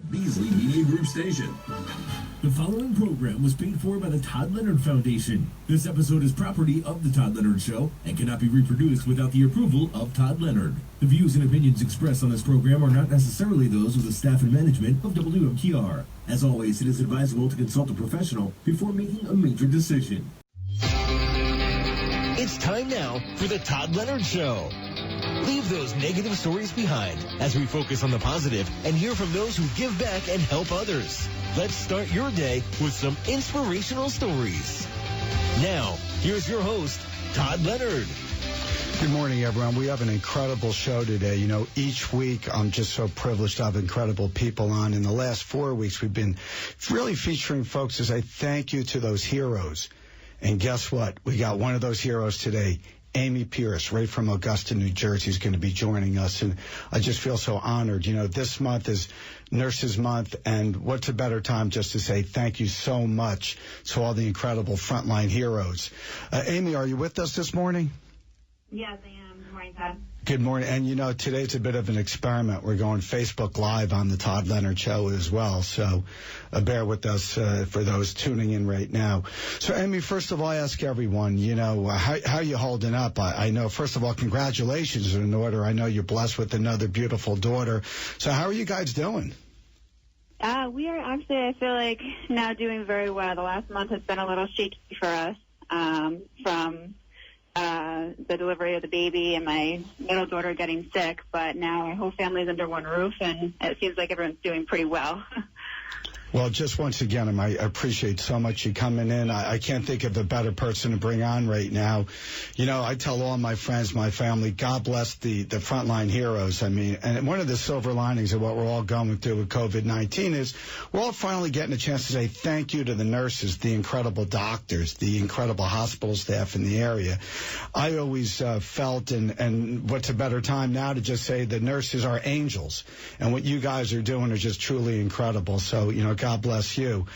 Beasley Media Group station. The following program was paid for by the Todd Leonard Foundation. This episode is property of the Todd Leonard Show and cannot be reproduced without the approval of Todd Leonard. The views and opinions expressed on this program are not necessarily those of the staff and management of WMTR. As always, it is advisable to consult a professional before making a major decision. It's time now for the Todd Leonard Show. Leave those negative stories behind as we focus on the positive and hear from those who give back and help others. Let's start your day with some inspirational stories. Now, here's your host, Todd Leonard. Good morning, everyone. We have an incredible show today. You know, each week I'm just so privileged to have incredible people on. In the last 4 weeks, we've been really featuring folks as I thank you to those heroes. And guess what? We got one of those heroes today. Amy Pierce, right from Augusta, New Jersey, is going to be joining us. And I just feel so honored. You know, this month is Nurses Month, and what's a better time just to say thank you so much to all the incredible frontline heroes. Amy, are you with us this morning? Yes, I am. Good morning, Todd. Good morning. And, you know, today's a bit of an experiment. We're going Facebook Live on the Todd Leonard Show as well. So bear with us for those tuning in right now. So, Amy, first of all, I ask everyone, you know, how you holding up? I know, first of all, congratulations in order. I know you're blessed with another beautiful daughter. So how are you guys doing? We are actually, I feel like, now doing very well. The last month has been a little shaky for us from the delivery of the baby and my middle daughter getting sick, but now our whole family's under one roof, and it seems like everyone's doing pretty well. Well, just once again, I appreciate so much you coming in. I can't think of a better person to bring on right now. You know, I tell all my friends, my family, God bless the frontline heroes. I mean, and one of the silver linings of what we're all going through with COVID-19 is we're all finally getting a chance to say thank you to the nurses, the incredible doctors, the incredible hospital staff in the area. I always felt, and what's a better time now to just say the nurses are angels, and what you guys are doing is just truly incredible. So, you know, God bless you.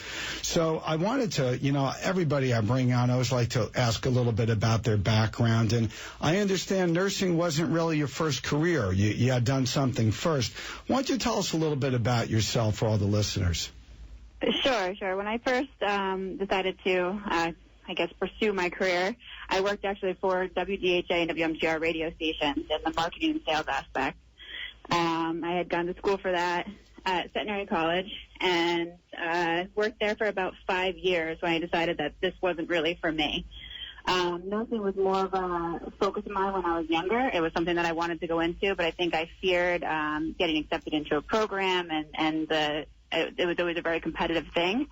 So I wanted to, you know, everybody I bring on, I always like to ask a little bit about their background. And I understand nursing wasn't really your first career. You had done something first. Why don't you tell us a little bit about yourself for all the listeners? Sure. When I first decided to, I guess, pursue my career, I worked actually for WDHA and WMTR radio stations in the marketing and sales aspect. I had gone to school for that at Centenary College and worked there for about 5 years when I decided that this wasn't really for me. Nursing was more of a focus of mine when I was younger. It was something that I wanted to go into, but I think I feared getting accepted into a program, and it was always a very competitive thing.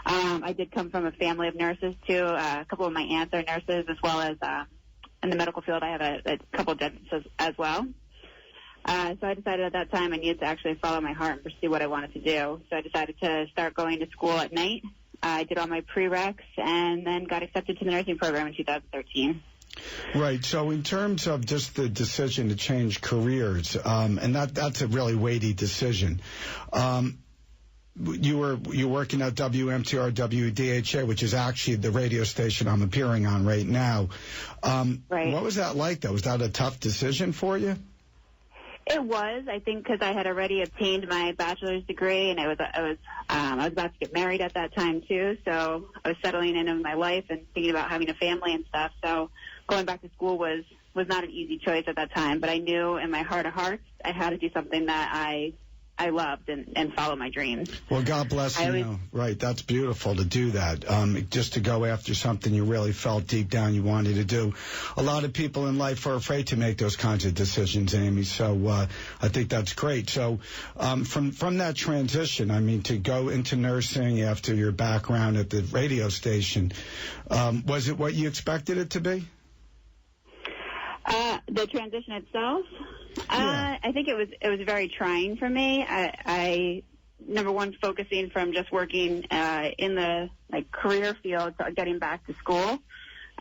I did come from a family of nurses, too. A couple of my aunts are nurses, as well as in the medical field I have a couple of dentists as well. So I decided at that time I needed to actually follow my heart and pursue what I wanted to do. So I decided to start going to school at night. I did all my prereqs and then got accepted to the nursing program in 2013. Right. So in terms of just the decision to change careers, and that's a really weighty decision. You were working at WMTR, WDHA, which is actually the radio station I'm appearing on right now. Right. What was that like, though? Was that a tough decision for you? It was, I think, because I had already obtained my bachelor's degree, and I was about to get married at that time too. So I was settling into my life and thinking about having a family and stuff. So going back to school was not an easy choice at that time. But I knew in my heart of hearts I had to do something that I loved and follow my dreams. Well, God bless you. Right, that's beautiful to do that. Just to go after something you really felt deep down you wanted to do. A lot of people in life are afraid to make those kinds of decisions, Amy. So I think that's great. So from that transition, I mean, to go into nursing after your background at the radio station, was it what you expected it to be? The transition itself, Yeah. I think it was very trying for me. I number one, focusing from just working in the career field to getting back to school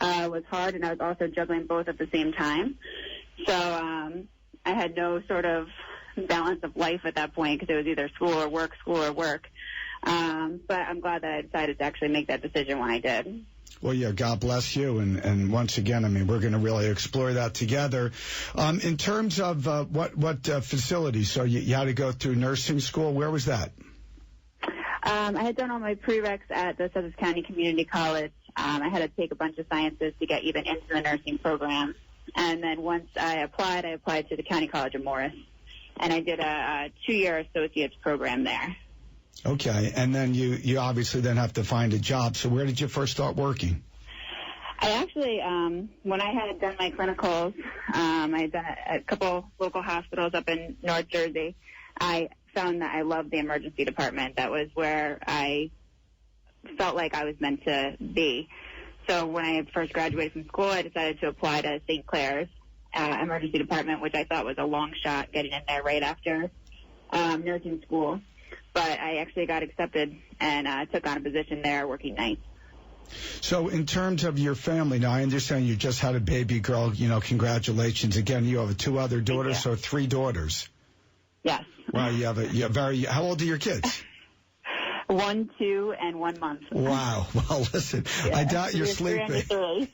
was hard, and I was also juggling both at the same time. So I had no sort of balance of life at that point because it was either school or work. But I'm glad that I decided to actually make that decision when I did. Well, yeah, God bless you. And once again, I mean, we're going to really explore that together. In terms of what facility, so you had to go through nursing school. Where was that? I had done all my prereqs at the Sussex County Community College. I had to take a bunch of sciences to get even into the nursing program. And then once I applied to the County College of Morris. And I did a 2-year associate's program there. Okay, and then you obviously then have to find a job. So where did you first start working? I actually, when I had done my clinicals, I had done a couple local hospitals up in North Jersey. I found that I loved the emergency department. That was where I felt like I was meant to be. So when I first graduated from school, I decided to apply to St. Clair's emergency department, which I thought was a long shot getting in there right after nursing school. But I actually got accepted and took on a position there working nights. So in terms of your family, now I understand you just had a baby girl, congratulations. Again, you have 2 other daughters, so 3 daughters. Yes. Wow, how old are your kids? 1, 2, and 1 month. Wow. Well, listen, yeah. I doubt you're sleeping.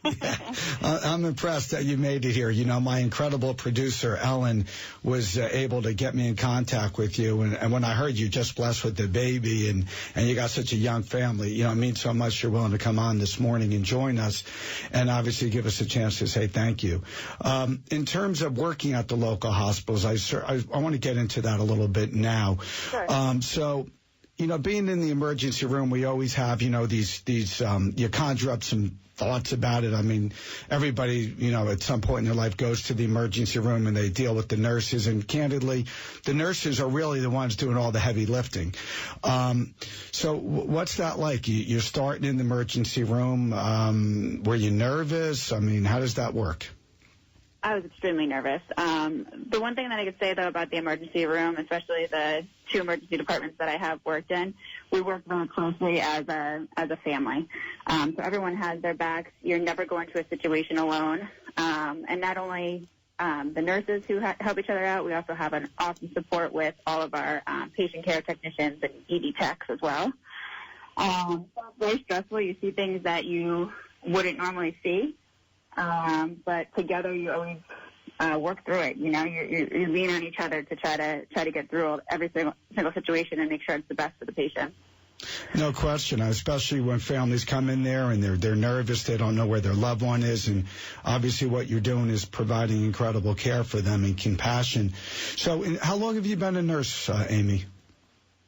Yeah. I'm impressed that you made it here. My incredible producer, Ellen, was able to get me in contact with you. And when I heard you just blessed with the baby and you got such a young family, it means so much you're willing to come on this morning and join us and obviously give us a chance to say thank you. In terms of working at the local hospitals, I want to get into that a little bit now. Sure. Being in the emergency room, we always have, these you conjure up some thoughts about it. I mean, everybody, at some point in their life goes to the emergency room and they deal with the nurses. And candidly, the nurses are really the ones doing all the heavy lifting. So what's that like? You're starting in the emergency room. Were you nervous? I mean, how does that work? I was extremely nervous. The one thing that I could say, though, about the emergency room, especially the 2 emergency departments that I have worked in, we work very closely as a family. So everyone has their backs. You're never going to a situation alone. And not only the nurses who help each other out, we also have an awesome support with all of our patient care technicians and ED techs as well. So it's very stressful. You see things that you wouldn't normally see. But together you always work through it. You lean on each other to try to get through every single situation and make sure it's the best for the patient. No question, especially when families come in there and they're nervous, they don't know where their loved one is, and obviously what you're doing is providing incredible care for them and compassion. So how long have you been a nurse, Amy?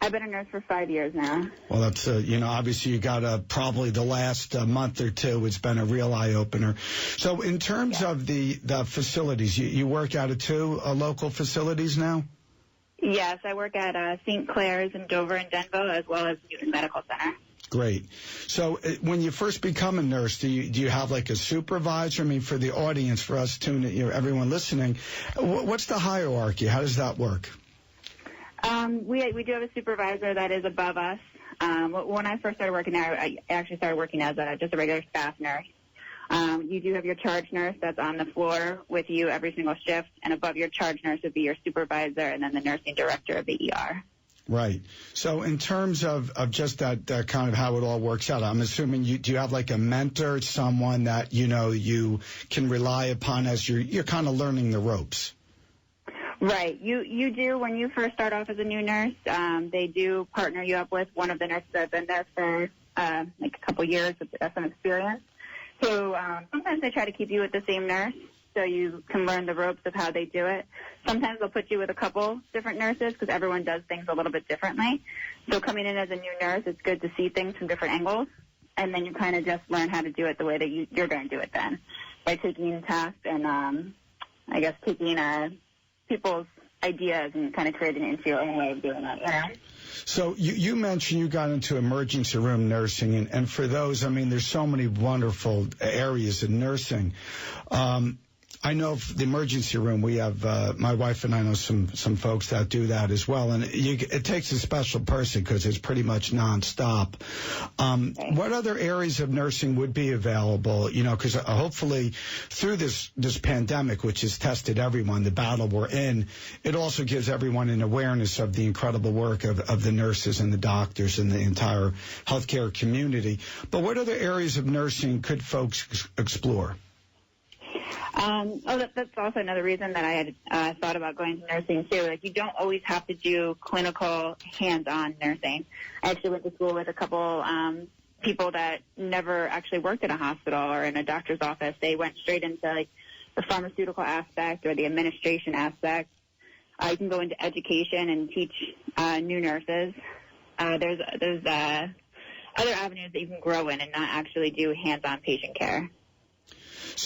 I've been a nurse for 5 years now. Well, that's, obviously you got probably the last month or 2, it's been a real eye-opener. So in terms of the facilities, you work out of 2 local facilities now? Yes, I work at St. Clair's in Dover and Denver, as well as Newton Medical Center. Great. So when you first become a nurse, do you have like a supervisor? I mean, for the audience, for us, everyone listening, what's the hierarchy? How does that work? We do have a supervisor that is above us. When I first started working there, I actually started working as just a regular staff nurse. You do have your charge nurse that's on the floor with you every single shift, and above your charge nurse would be your supervisor and then the nursing director of the ER. Right. So in terms of just that kind of how it all works out, I'm assuming do you have like a mentor, someone that, you can rely upon as you're kind of learning the ropes? Right. You do when you first start off as a new nurse. They do partner you up with one of the nurses that have been there for like a couple years with some experience. So sometimes they try to keep you with the same nurse so you can learn the ropes of how they do it. Sometimes they'll put you with a couple different nurses because everyone does things a little bit differently. So coming in as a new nurse, it's good to see things from different angles, and then you kind of just learn how to do it the way that you're going to do it then by taking tasks and I guess taking people's ideas and kind of creating it into your own way of doing it, So you mentioned you got into emergency room nursing, and for those, I mean, there's so many wonderful areas in nursing. I know the emergency room, we have, my wife and I know some folks that do that as well. And it takes a special person because it's pretty much nonstop. What other areas of nursing would be available? You know, because hopefully through this pandemic, which has tested everyone, the battle we're in, it also gives everyone an awareness of the incredible work of the nurses and the doctors and the entire healthcare community. But what other areas of nursing could folks explore? That's also another reason that I had thought about going to nursing too. Like, you don't always have to do clinical hands-on nursing. I actually went to school with a couple people that never actually worked in a hospital or in a doctor's office. They went straight into like the pharmaceutical aspect or the administration aspect. You can go into education and teach new nurses. There's other avenues that you can grow in and not actually do hands-on patient care.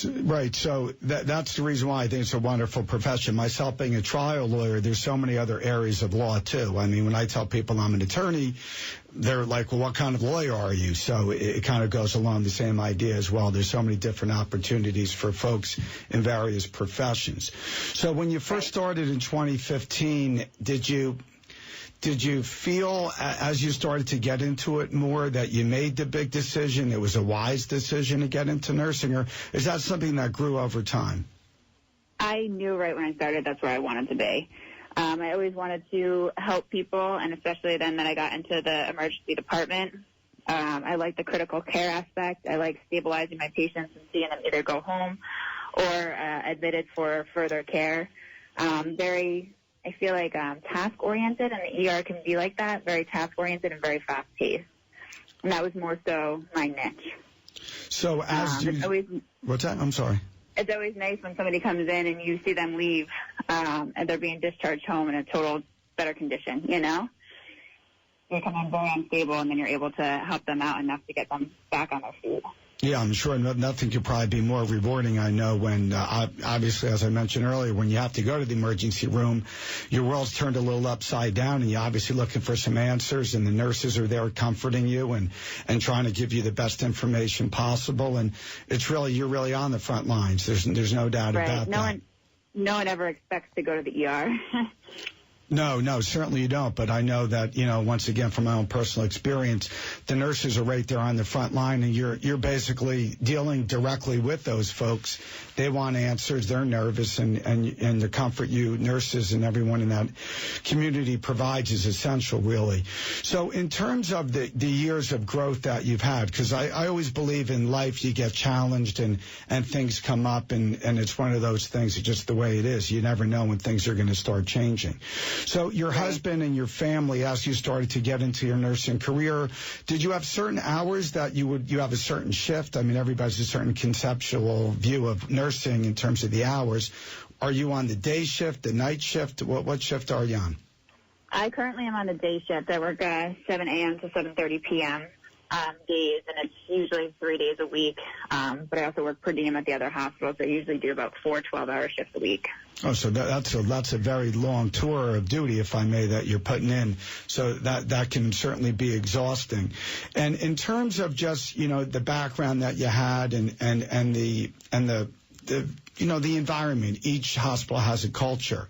Right. So that's the reason why I think it's a wonderful profession. Myself being a trial lawyer, there's so many other areas of law, too. I mean, when I tell people I'm an attorney, they're like, well, what kind of lawyer are you? So it kind of goes along the same idea as well. There's so many different opportunities for folks in various professions. So when you first started in 2015, did you feel, as you started to get into it more, that you made the big decision, it was a wise decision to get into nursing, or is that something that grew over time? I knew right when I started that's where I wanted to be. I always wanted to help people, and especially then that I got into the emergency department. I like the critical care aspect. I like stabilizing my patients and seeing them either go home or admitted for further care. I feel like task-oriented, and the ER can be like that, very task-oriented and very fast-paced. And that was more so my niche. So what's that? I'm sorry. It's always nice when somebody comes in and you see them leave and they're being discharged home in a total better condition, you know? They come in very unstable, and then you're able to help them out enough to get them back on their feet. Yeah, I'm sure nothing could probably be more rewarding. I know when, obviously, as I mentioned earlier, when you have to go to the emergency room, your world's turned a little upside down, and you're obviously looking for some answers, and the nurses are there comforting you and trying to give you the best information possible. And you're really on the front lines. There's no doubt about that. No one ever expects to go to the ER. No, certainly you don't. But I know that, once again, from my own personal experience, the nurses are right there on the front line, and you're basically dealing directly with those folks. They want answers. They're nervous, and the comfort you nurses and everyone in that community provides is essential, really. So in terms of the years of growth that you've had, because I always believe in life you get challenged and things come up, and it's one of those things, it's just the way it is. You never know when things are going to start changing. So your husband and your family, as you started to get into your nursing career, did you have certain hours that you have a certain shift? I mean, everybody's a certain conceptual view of nursing in terms of the hours. Are you on the day shift, the night shift? What shift are you on? I currently am on the day shift. I work 7 a.m. to 7:30 p.m. Days, and it's usually 3 days a week. But I also work per diem at the other hospitals. So I usually do about 4 12-hour shifts a week. Oh, so that's a very long tour of duty, if I may, that you're putting in. So that can certainly be exhausting. And in terms of just the background that you had and the environment, each hospital has a culture.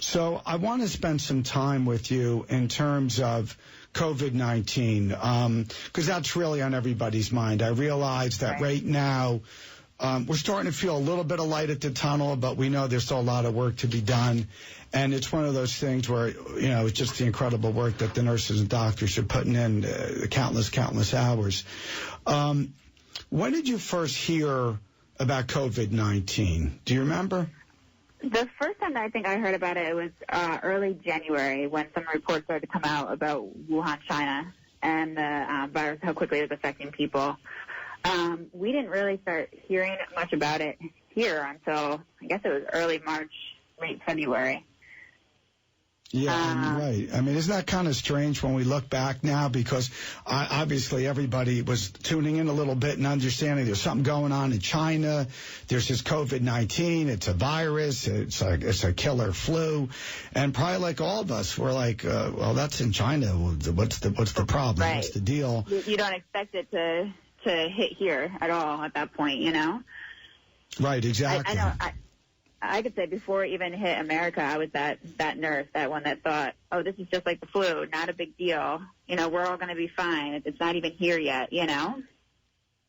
So I want to spend some time with you in terms of COVID-19, because that's really on everybody's mind. I realize that right now we're starting to feel a little bit of light at the tunnel, but we know there's still a lot of work to be done. And it's one of those things where, it's just the incredible work that the nurses and doctors are putting in, countless hours. When did you first hear about COVID-19? Do you remember? The first time that I think I heard about it was early January, when some reports started to come out about Wuhan, China, and the virus, how quickly it was affecting people. We didn't really start hearing much about it here until, I guess it was early March, late February. Yeah, right. I mean, isn't that kind of strange when we look back now? Because obviously everybody was tuning in a little bit and understanding there's something going on in China. There's this COVID-19. It's a virus. It's a killer flu. And probably like all of us, we're like, well, that's in China. What's the problem? Right. What's the deal? You don't expect it to hit here at all at that point, Right, exactly. I know. I could say before it even hit America, I was that nurse, that one that thought, oh, this is just like the flu, not a big deal. You know, we're all going to be fine. It's not even here yet, you know?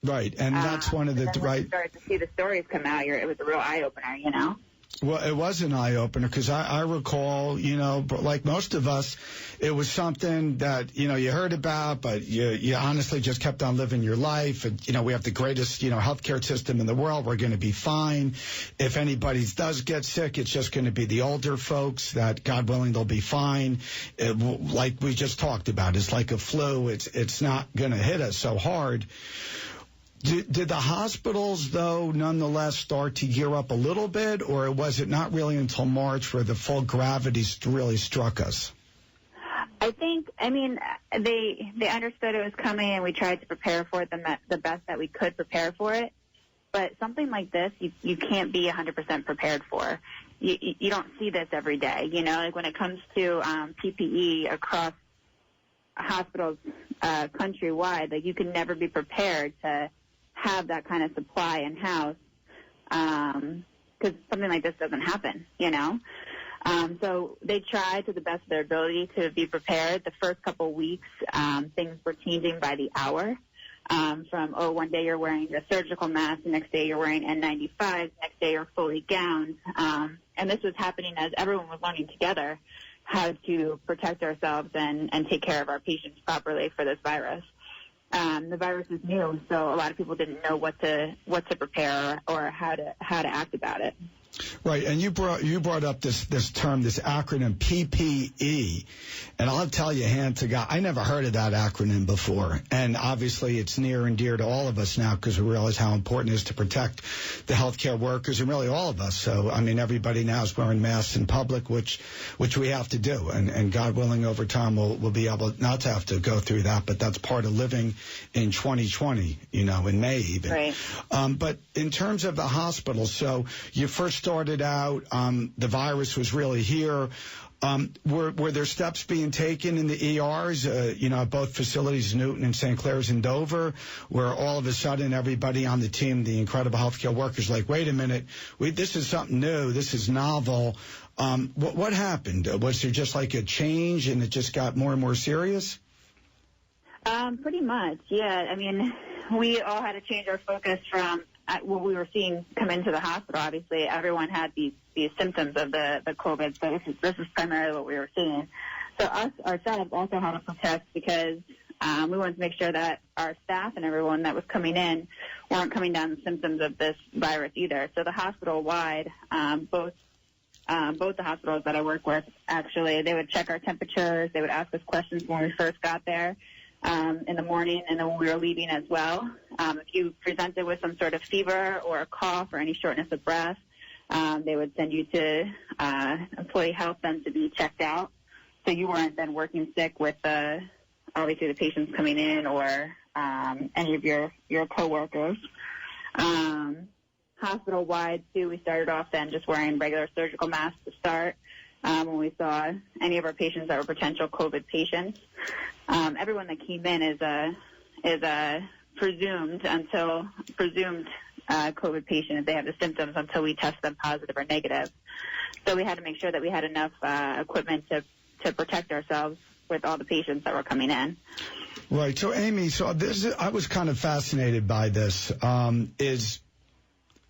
Right, and that's one of the, when you started to see the stories come out, it was a real eye-opener, you know? Well, it was an eye-opener because I recall, you know, like most of us, it was something that, you know, you heard about, but you honestly just kept on living your life. And, you know, we have the greatest, you know, healthcare system in the world. We're going to be fine. If anybody does get sick, it's just going to be the older folks that, God willing, they'll be fine. Like we just talked about, it's like a flu. It's not going to hit us so hard. Did the hospitals, though, nonetheless start to gear up a little bit, or was it not really until March where the full gravity really struck us? I mean, they understood it was coming, and we tried to prepare for it the best that we could prepare for it. But something like this, you can't be 100% prepared for. You don't see this every day, you know? Like when it comes to PPE across hospitals countrywide, like you can never be prepared to have that kind of supply in-house because something like this doesn't happen, you know. So they tried to the best of their ability to be prepared. The first couple of weeks, things were changing by the hour from, one day you're wearing a surgical mask, the next day you're wearing N95, the next day you're fully gowned. And this was happening as everyone was learning together how to protect ourselves and take care of our patients properly for this virus. The virus is new, so a lot of people didn't know what to prepare or how to act about it. Right, and you brought up this term, this acronym PPE, and I'll tell you, hand to God, I never heard of that acronym before, and obviously it's near and dear to all of us now because we realize how important it is to protect the healthcare workers and really all of us. So, I mean, everybody now is wearing masks in public, which we have to do, and God willing, over time we'll be able not to have to go through that, but that's part of living in 2020, you know, in May even. Right. But in terms of the hospital, so you first started out, the virus was really here. Were there steps being taken in the ERs, you know, at both facilities, Newton and St. Clair's and Dover, where all of a sudden everybody on the team, the incredible healthcare workers, like, wait a minute, this is something new, this is novel. What happened? Was there just like a change and it just got more and more serious? Pretty much, yeah. I mean, we all had to change our focus from what we were seeing come into the hospital. Obviously, everyone had these symptoms of the COVID, so this is primarily what we were seeing. So ourselves also had to protect because we wanted to make sure that our staff and everyone that was coming in weren't coming down with symptoms of this virus either. So the hospital-wide, both the hospitals that I work with, actually, they would check our temperatures. They would ask us questions when we first got there. In the morning and then when we were leaving as well. If you presented with some sort of fever or a cough or any shortness of breath, they would send you to employee health then to be checked out. So you weren't then working sick with obviously the patients coming in or any of your coworkers. Hospital-wide, too, we started off then just wearing regular surgical masks to start. When we saw any of our patients that were potential COVID patients. Everyone that came in is a presumed COVID patient if they have the symptoms until we test them positive or negative. So we had to make sure that we had enough equipment to protect ourselves with all the patients that were coming in. Right. So, Amy, I was kind of fascinated by this.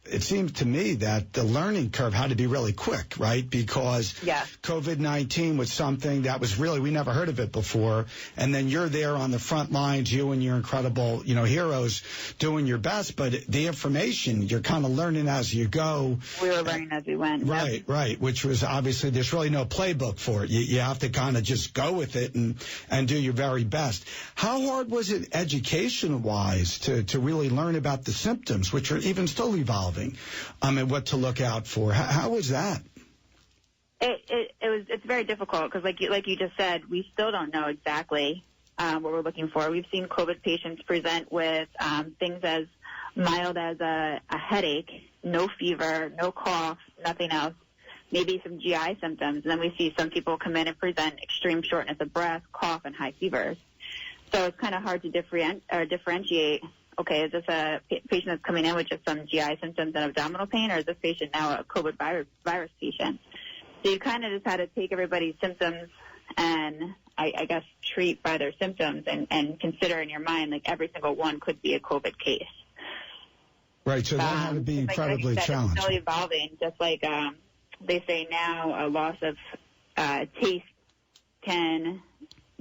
It seems to me that the learning curve had to be really quick, right? Because COVID-19 was something that was really, we never heard of it before. And then you're there on the front lines, you and your incredible, you know, heroes doing your best. But the information, you're kind of learning as you go. We were learning as we went. Right, right. Which was obviously, there's really no playbook for it. You have to kind of just go with it and do your very best. How hard was it education-wise to really learn about the symptoms, which are even still evolving? And what to look out for. How was that? It's very difficult because like you just said, we still don't know exactly what we're looking for. We've seen COVID patients present with things as mild as a headache, no fever, no cough, nothing else, maybe some GI symptoms. And then we see some people come in and present extreme shortness of breath, cough, and high fevers. So it's kind of hard to differentiate okay, is this a patient that's coming in with just some GI symptoms and abdominal pain, or is this patient now a COVID virus patient? So you kind of just had to take everybody's symptoms and I guess treat by their symptoms and consider in your mind like every single one could be a COVID case. Right, so that had to be incredibly challenging. It's still evolving, just like they say now a loss of taste can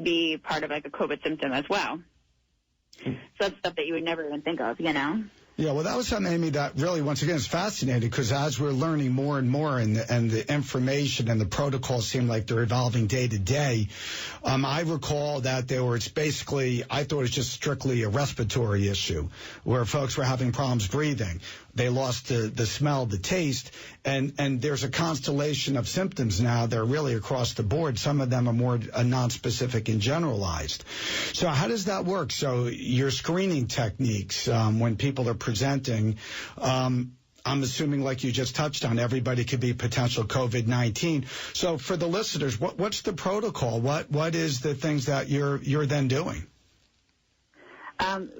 be part of like a COVID symptom as well. So that's stuff that you would never even think of, you know? Yeah, well, that was something, Amy, that really, once again, is fascinating because as we're learning more and more and the information and the protocols seem like they're evolving day to day, I recall that it's basically, I thought it was just strictly a respiratory issue where folks were having problems breathing. They lost the smell, the taste, and there's a constellation of symptoms now that are really across the board. Some of them are more nonspecific and generalized. So how does that work? So your screening techniques, when people are presenting, I'm assuming, like you just touched on, everybody could be potential COVID-19. So for the listeners, what's the protocol? What is the things that you're then doing?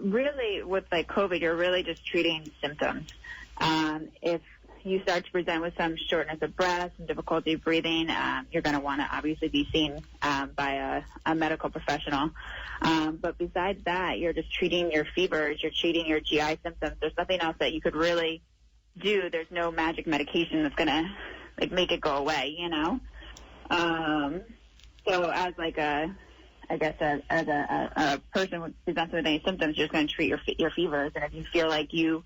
Really, with like COVID, you're really just treating symptoms. If you start to present with some shortness of breath, some difficulty breathing, you're going to want to obviously be seen by a medical professional. But besides that, you're just treating your fevers, you're treating your GI symptoms. There's nothing else that you could really do. There's no magic medication that's going to like make it go away, you know. So as like as a person who presents with any symptoms, you're just going to treat your fevers. And if you feel like you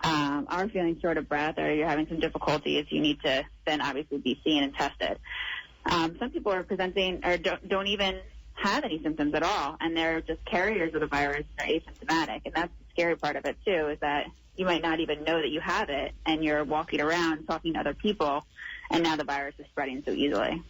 are feeling short of breath or you're having some difficulties, you need to then obviously be seen and tested. Some people are presenting or don't even have any symptoms at all, and they're just carriers of the virus and are asymptomatic. And that's the scary part of it, too, is that you might not even know that you have it, and you're walking around talking to other people, and now the virus is spreading so easily.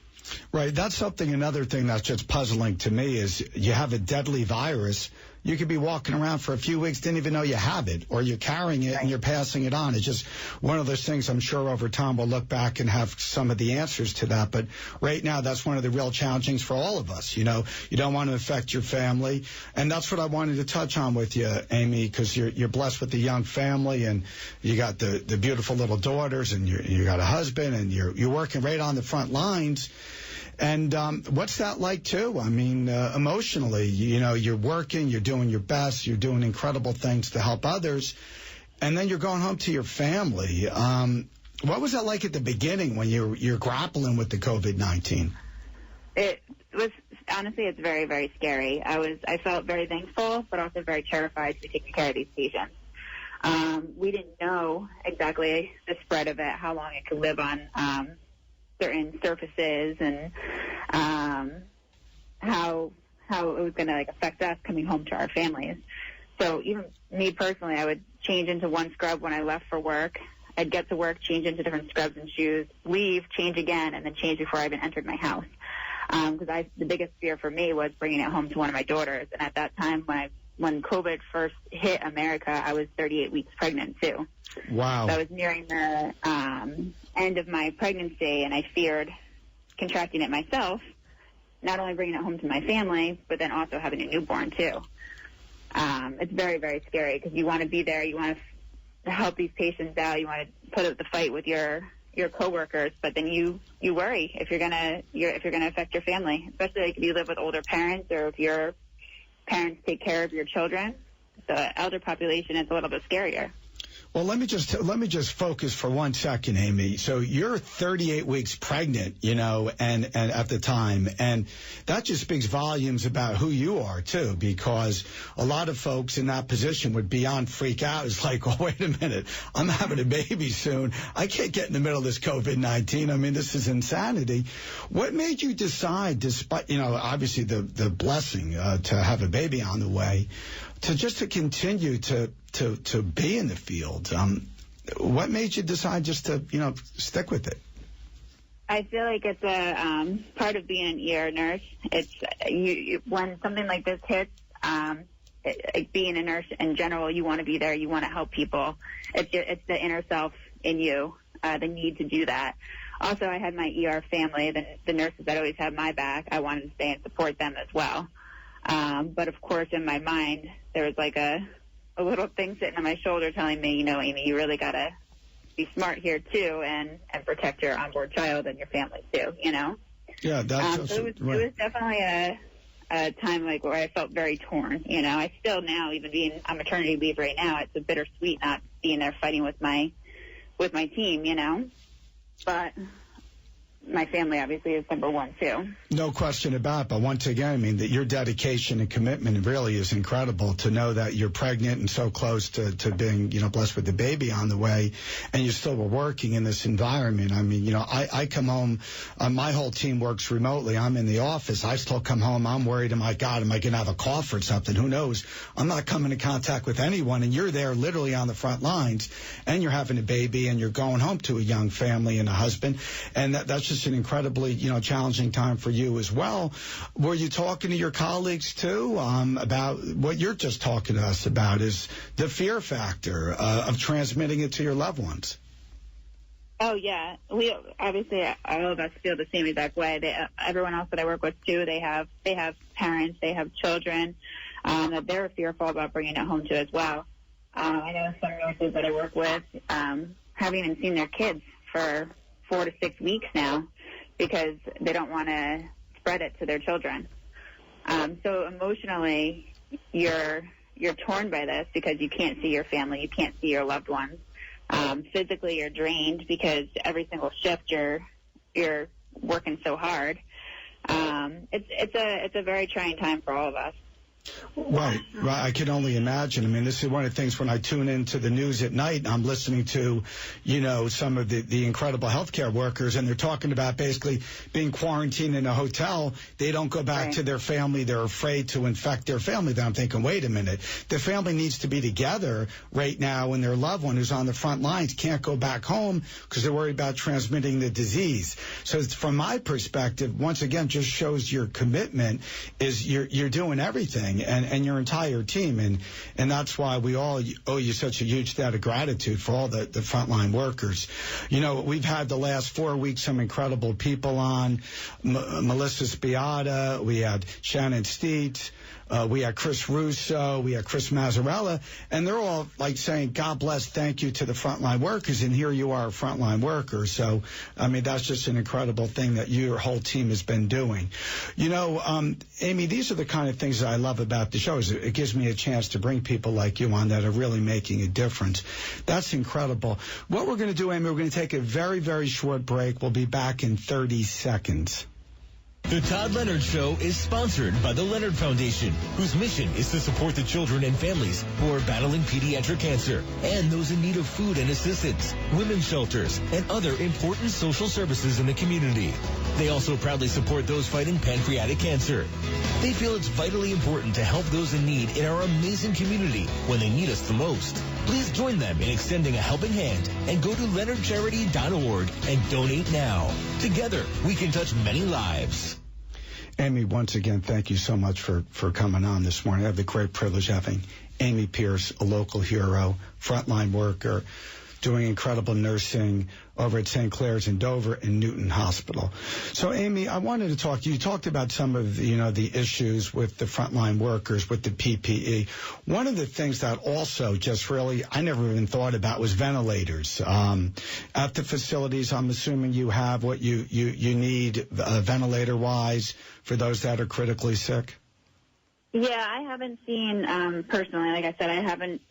Right. That's another thing that's just puzzling to me is you have a deadly virus. You could be walking around for a few weeks, didn't even know you have it, or you're carrying it and you're passing it on. It's just one of those things I'm sure over time we'll look back and have some of the answers to that. But right now, that's one of the real challengings for all of us. You know, you don't want to affect your family. And that's what I wanted to touch on with you, Amy, because you're blessed with a young family and you got the beautiful little daughters and you got a husband and you're working right on the front lines. And what's that like, too? I mean, emotionally, you know, you're working, you're doing your best, you're doing incredible things to help others, and then you're going home to your family. What was that like at the beginning when you're grappling with the COVID-19? It was, honestly, it's very, very scary. I felt very thankful, but also very terrified to be taking care of these patients. We didn't know exactly the spread of it, how long it could live on certain surfaces, and how it was going to like affect us coming home to our families. So even me personally, I would change into one scrub when I left for work. I'd get to work, change into different scrubs and shoes, leave, change again, and then change before I even entered my house. Because the biggest fear for me was bringing it home to one of my daughters. And at that time, when COVID first hit America, I was 38 weeks pregnant too. Wow. So I was nearing the end of my pregnancy, and I feared contracting it myself, not only bringing it home to my family, but then also having a newborn too. It's very, very scary because you want to be there, you want to help these patients out, you want to put up the fight with your coworkers, but then you worry if you're gonna affect your family, especially like if you live with older parents or if your parents take care of your children. The elder population is a little bit scarier. Well, let me just focus for 1 second, Amy. So you're 38 weeks pregnant, you know, and at the time, and that just speaks volumes about who you are too, because a lot of folks in that position would beyond freak out. It's like, oh, wait a minute, I'm having a baby soon. I can't get in the middle of this COVID-19. I mean, this is insanity. What made you decide, despite, you know, obviously the blessing to have a baby on the way, to continue to be in the field? What made you decide just to, you know, stick with it? I feel like it's a part of being an ER nurse. It's you when something like this hits, being a nurse in general, you want to be there. You want to help people. It's the inner self in you, the need to do that. Also, I had my ER family, the nurses that always had my back. I wanted to stay and support them as well. But of course, in my mind, there was like a a little thing sitting on my shoulder telling me, Amy, you really got to be smart here too and protect your onboard child and your family too, Yeah, that's it was definitely a time like where I felt very torn. I still now, even being on maternity leave right now, it's a bittersweet not being there fighting with my team, but my family obviously is number one too. No question about it. But once again, I mean, that your dedication and commitment really is incredible to know that you're pregnant and so close to being, blessed with the baby on the way, and you still were working in this environment. I mean, I come home, my whole team works remotely. I'm in the office. I still come home. I'm worried, oh my God, am I going to have a cough or something? Who knows? I'm not coming in contact with anyone, and you're there literally on the front lines, and you're having a baby, and you're going home to a young family and a husband, and that's just an incredibly, challenging time for you as well. Were you talking to your colleagues too about what you're just talking to us about, is the fear factor of transmitting it to your loved ones? Oh yeah, we obviously all of us feel the same exact way. Everyone else that I work with too, they have parents, they have children that they're fearful about bringing it home to as well. I know some nurses that I work with haven't even seen their kids for 4 to 6 weeks now because they don't want to spread it to their children. So emotionally, you're torn by this because you can't see your family, you can't see your loved ones. Physically, you're drained because every single shift you're working so hard. It's a very trying time for all of us. Right. I can only imagine. I mean, this is one of the things when I tune into the news at night and I'm listening to, some of the incredible healthcare workers, and they're talking about basically being quarantined in a hotel. They don't go back to their family. They're afraid to infect their family. Then I'm thinking, wait a minute. The family needs to be together right now, and their loved one who's on the front lines can't go back home because they're worried about transmitting the disease. So from my perspective, once again, just shows your commitment is you're doing everything. And your entire team, and that's why we all owe you such a huge debt of gratitude for all the frontline workers. We've had the last 4 weeks some incredible people on. Melissa Spiata, we had Shannon Steets, we had Chris Russo, we had Chris Mazzarella, and they're all like saying, God bless, thank you to the frontline workers, and here you are, a frontline worker. So, I mean, that's just an incredible thing that your whole team has been doing. Amy, these are the kind of things that I love about the show. Is it gives me a chance to bring people like you on that are really making a difference. That's incredible. What we're going to do, Amy, we're going to take a very, very short break. We'll be back in 30 seconds. The Todd Leonard Show is sponsored by the Leonard Foundation, whose mission is to support the children and families who are battling pediatric cancer and those in need of food and assistance, women's shelters, and other important social services in the community. They also proudly support those fighting pancreatic cancer. They feel it's vitally important to help those in need in our amazing community when they need us the most. Please join them in extending a helping hand and go to leonardcharity.org and donate now. Together, we can touch many lives. Amy, once again, thank you so much for coming on this morning. I have the great privilege of having Amy Pierce, a local hero, frontline worker, doing incredible nursing over at St. Clair's in Dover and Newton Hospital. So, Amy, I wanted to talk to you. You talked about some of the issues with the frontline workers, with the PPE. One of the things that also just really I never even thought about was ventilators. At the facilities, I'm assuming you have what you need ventilator-wise for those that are critically sick? Yeah, I haven't seen personally. Like I said, I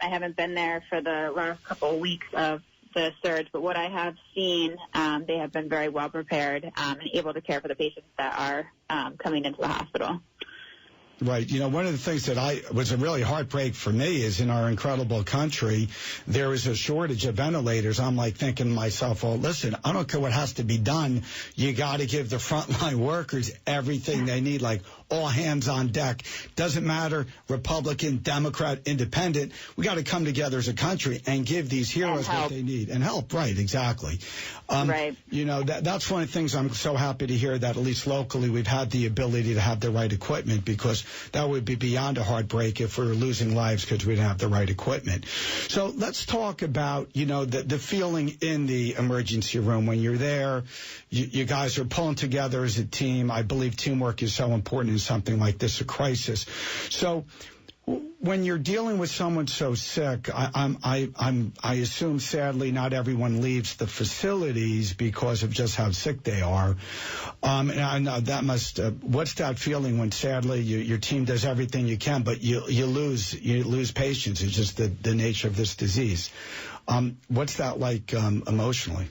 haven't been there for the last couple of weeks of the surge. But what I have seen, they have been very well prepared and able to care for the patients that are coming into the hospital. Right. One of the things that was a really heartbreak for me is in our incredible country, there is a shortage of ventilators. I'm like thinking to myself, well, listen, I don't care what has to be done. You got to give the frontline workers everything they need, like all hands on deck. Doesn't matter, Republican, Democrat, Independent. We got to come together as a country and give these heroes what they need and help. Right. Exactly. Right. That's one of the things I'm so happy to hear that at least locally we've had the ability to have the right equipment, because that would be beyond a heartbreak if we were losing lives because we didn't have the right equipment. So let's talk about, the feeling in the emergency room when you're there. You guys are pulling together as a team. I believe teamwork is so important in something like this, a crisis. So when you're dealing with someone so sick, I assume sadly not everyone leaves the facilities because of just how sick they are. And I know that must. What's that feeling when sadly your team does everything you can, but you lose patients? It's just the nature of this disease. What's that like emotionally?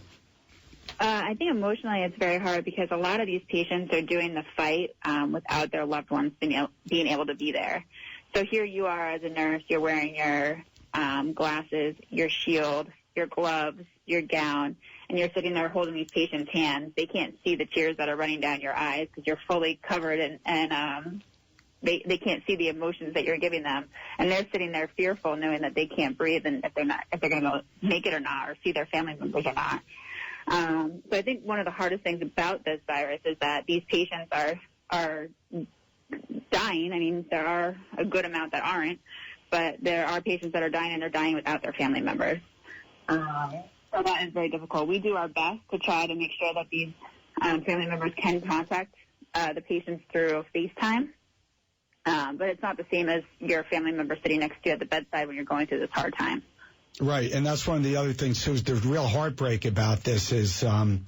I think emotionally it's very hard because a lot of these patients are doing the fight without their loved ones being able to be there. So here you are as a nurse, you're wearing your glasses, your shield, your gloves, your gown, and you're sitting there holding these patients' hands. They can't see the tears that are running down your eyes because you're fully covered and they can't see the emotions that you're giving them. And they're sitting there fearful knowing that they can't breathe and if they're going to make it or not or see their family members or not. So I think one of the hardest things about this virus is that these patients are dying. I mean, there are a good amount that aren't, but there are patients that are dying and they're dying without their family members. So that is very difficult. We do our best to try to make sure that these family members can contact the patients through FaceTime, but it's not the same as your family member sitting next to you at the bedside when you're going through this hard time. Right, and that's one of the other things, too, is the real heartbreak about this is the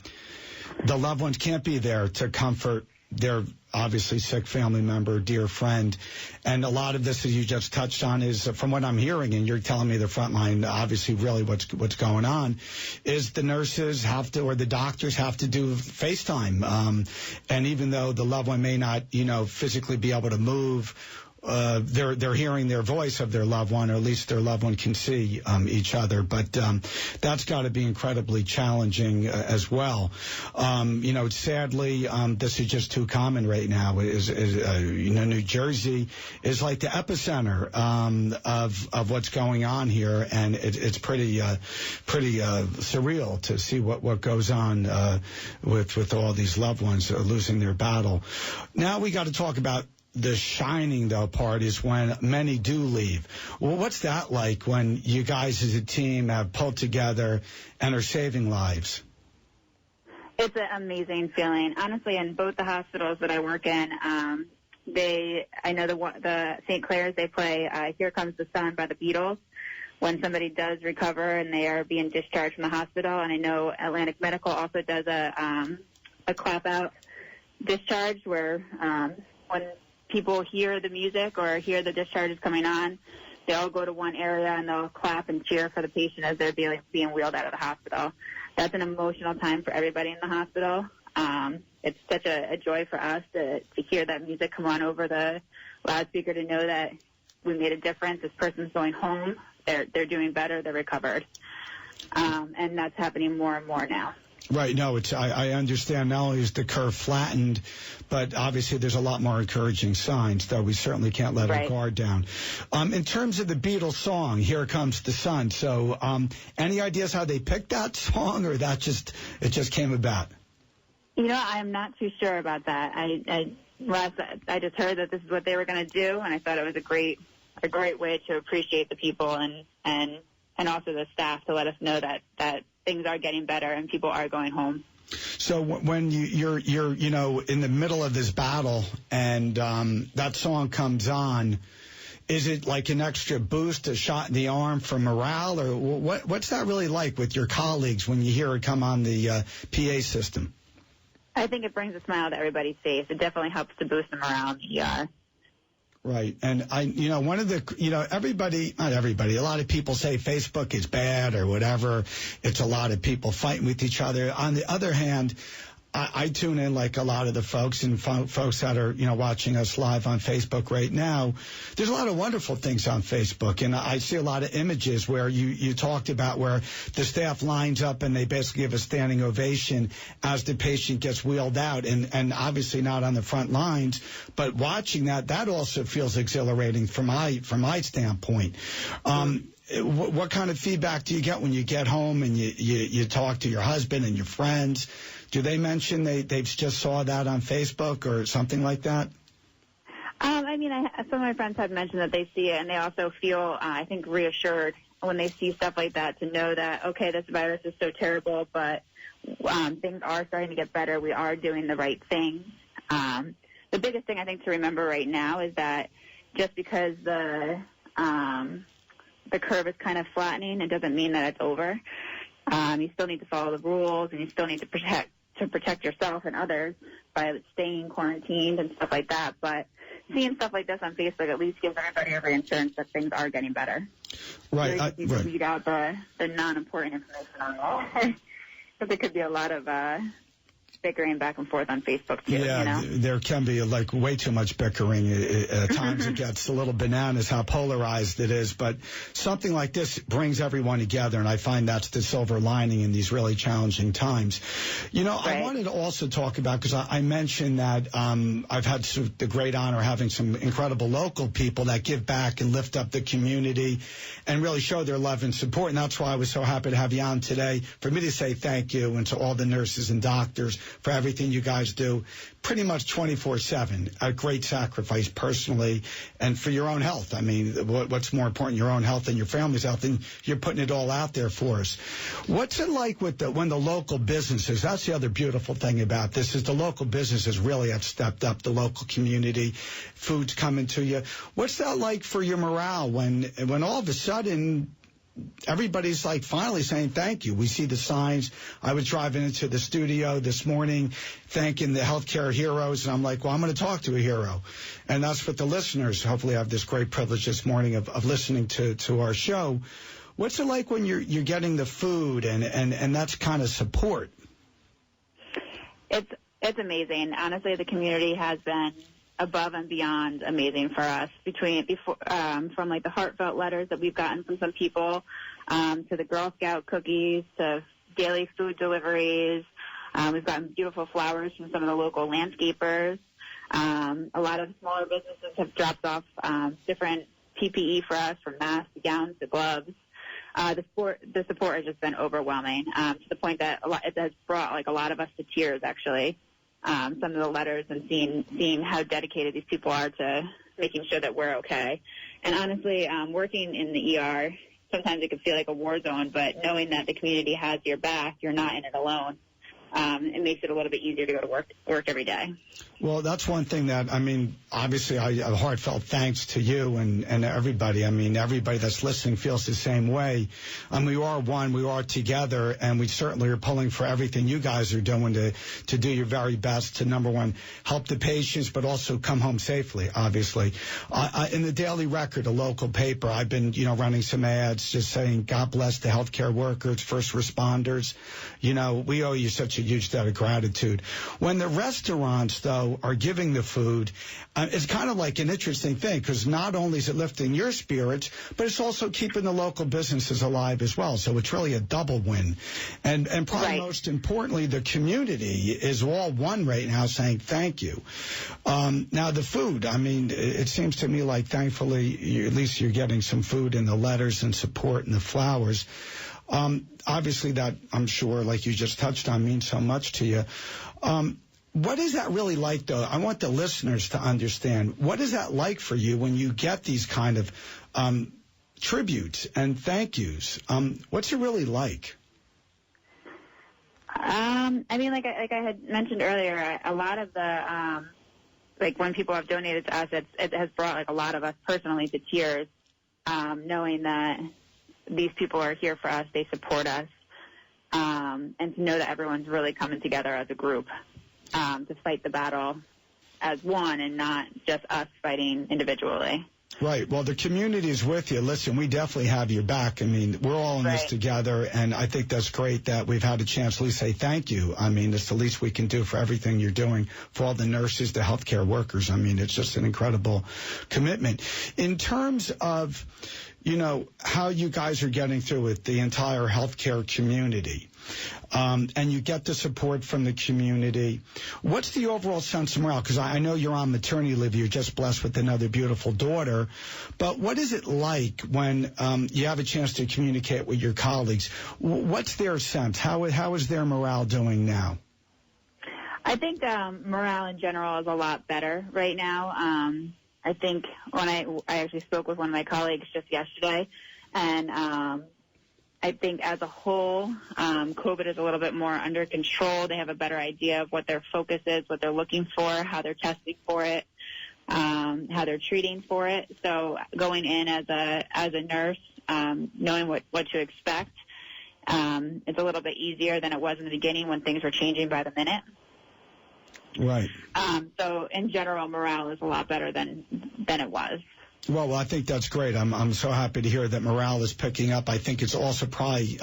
loved ones can't be there to comfort their obviously sick family member, dear friend. And a lot of this, as you just touched on, is from what I'm hearing, and you're telling me the front line, obviously really what's going on, is the nurses have to, or the doctors have to do FaceTime. And even though the loved one may not, physically be able to move, they're hearing their voice of their loved one, or at least their loved one can see each other. But that's got to be incredibly challenging as well. Sadly, this is just too common right now. New Jersey is like the epicenter of what's going on here, and it's pretty surreal to see what goes on with all these loved ones losing their battle. Now we got to talk about the shining, though, part is when many do leave. Well, what's that like when you guys as a team have pulled together and are saving lives? It's an amazing feeling. Honestly, in both the hospitals that I work in, I know the St. Clair's, they play Here Comes the Sun by the Beatles when somebody does recover and they are being discharged from the hospital. And I know Atlantic Medical also does a clap-out discharge where when people hear the music or hear the discharges coming on, they all go to one area and they'll clap and cheer for the patient as they're being wheeled out of the hospital. That's an emotional time for everybody in the hospital. It's such a joy for us to hear that music come on over the loudspeaker, to know that we made a difference. This person's going home. They're doing better. They're recovered. And that's happening more and more now. Right. No, I understand not only is the curve flattened, but obviously there's a lot more encouraging signs, though we certainly can't let our guard down. In terms of the Beatles song, Here Comes the Sun, so any ideas how they picked that song, or it just came about? I am not too sure about that. I just heard that this is what they were going to do, and I thought it was a great way to appreciate the people and also the staff to let us know that things are getting better and people are going home. So when you're in the middle of this battle and that song comes on, is it like an extra boost, a shot in the arm for morale, or what's that really like with your colleagues when you hear it come on the PA system? I think it brings a smile to everybody's face. It definitely helps to boost the morale in the ER. Right. And one of the, not everybody, a lot of people say Facebook is bad or whatever. It's a lot of people fighting with each other. On the other hand, I tune in like a lot of the folks and folks that are, watching us live on Facebook right now. There's a lot of wonderful things on Facebook, and I see a lot of images where you talked about where the staff lines up and they basically give a standing ovation as the patient gets wheeled out, and obviously not on the front lines, but watching that also feels exhilarating from my standpoint. What kind of feedback do you get when you get home and you talk to your husband and your friends? Do they mention they just saw that on Facebook or something like that? Some of my friends have mentioned that they see it, and they also feel, I think, reassured when they see stuff like that, to know that, okay, this virus is so terrible, but things are starting to get better. We are doing the right thing. The biggest thing I think to remember right now is that just because the the curve is kind of flattening. It doesn't mean that it's over. You still need to follow the rules, and you still need to protect yourself and others by staying quarantined and stuff like that. But seeing stuff like this on Facebook at least gives everybody a reassurance that things are getting better. Right. So you can weed out the non-important information on there. Because there could be a lot of bickering back and forth on Facebook, too. Yeah, there can be, like, way too much bickering. At times it gets a little bananas how polarized it is. But something like this brings everyone together, and I find that's the silver lining in these really challenging times. Right. I wanted to also talk about, because I mentioned that I've had the great honor of having some incredible local people that give back and lift up the community and really show their love and support. And that's why I was so happy to have you on today, for me to say thank you, and to all the nurses and doctors for everything you guys do pretty much 24/7. A great sacrifice personally and for your own health. I mean, what's more important, your own health and your family's health, and you're putting it all out there for us. What's it like when the local businesses, that's the other beautiful thing about this, is the local businesses really have stepped up, the local community, food's coming to you. What's that like for your morale when all of a sudden everybody's like finally saying thank you? We see the signs. I was driving into the studio this morning thanking the healthcare heroes, and I'm like, well, I'm going to talk to a hero. And that's what the listeners hopefully have this great privilege this morning of listening to our show. What's it like when you're getting the food and that's kind of support? It's amazing. Honestly, the community has been above and beyond amazing for us, from like the heartfelt letters that we've gotten from some people, to the Girl Scout cookies, to daily food deliveries. We've gotten beautiful flowers from some of the local landscapers. A lot of smaller businesses have dropped off different PPE for us, from masks to gowns to gloves. The support has just been overwhelming, to the point that it has brought like a lot of us to tears, actually. Some of the letters and seeing how dedicated these people are to making sure that we're okay. And honestly, working in the ER, sometimes it can feel like a war zone, but knowing that the community has your back, you're not in it alone, it makes it a little bit easier to go to work every day. Well, that's one thing that, I mean, obviously a heartfelt thanks to you and everybody. I mean, everybody that's listening feels the same way. We are one, we are together, and we certainly are pulling for everything you guys are doing to do your very best to, number one, help the patients, but also come home safely, obviously. In the Daily Record, a local paper, I've been, running some ads just saying, God bless the healthcare workers, first responders. We owe you such a huge debt of gratitude. When the restaurants, though, are giving the food, it's kind of like an interesting thing, because not only is it lifting your spirits, but it's also keeping the local businesses alive as well. So it's really a double win. And probably most importantly, the community is all one right now saying thank you. Now, the food, I mean, it seems to me like thankfully at least you're getting some food in the letters and support and the flowers. Obviously that, I'm sure, like you just touched on, means so much to you. What is that really like, though? I want the listeners to understand. What is that like for you when you get these kind of tributes and thank yous? What's it really like? I mean, like I had mentioned earlier, a lot of the, when people have donated to us, it has brought like a lot of us personally to tears, knowing that these people are here for us, they support us, and to know that everyone's really coming together as a group. To fight the battle as one and not just us fighting individually. Right. Well, the community is with you. Listen, we definitely have your back. I mean, we're all in this together, and I think that's great that we've had a chance to at least say thank you. I mean, it's the least we can do for everything you're doing for all the nurses, the healthcare workers. I mean, it's just an incredible commitment. In terms of, how you guys are getting through with the entire healthcare community, and you get the support from the community, what's the overall sense of morale? Because I know you're on maternity leave. You're just blessed with another beautiful daughter. But what is it like when you have a chance to communicate with your colleagues? What's their sense? How is their morale doing now? I think morale in general is a lot better right now. I think when I actually spoke with one of my colleagues just yesterday, and I think as a whole, COVID is a little bit more under control. They have a better idea of what their focus is, what they're looking for, how they're testing for it. how they're treating for it. So going in as a nurse, knowing what to expect, it's a little bit easier than it was in the beginning when things were changing by the minute. Right. So in general, morale is a lot better than it was. Well, I think that's great. I'm so happy to hear that morale is picking up. I think it's also probably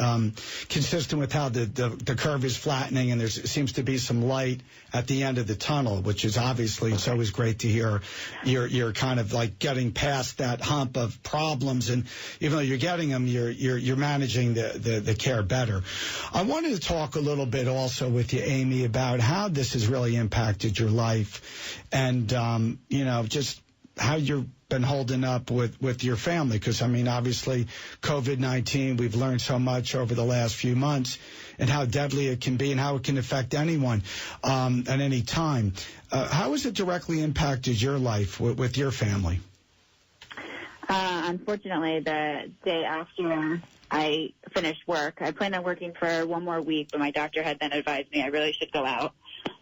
consistent with how the curve is flattening, and there seems to be some light at the end of the tunnel, which is obviously, it's always great to hear you're kind of like getting past that hump of problems, and even though you're getting them, you're managing the care better. I wanted to talk a little bit also with you, Amy, about how this has really impacted your life, and just how you've been holding up with your family, because, I mean, obviously COVID-19, we've learned so much over the last few months and how deadly it can be and how it can affect anyone at any time. How has it directly impacted your life with your family? Unfortunately, the day after I finished work, I planned on working for one more week, but my doctor had then advised me I really should go out.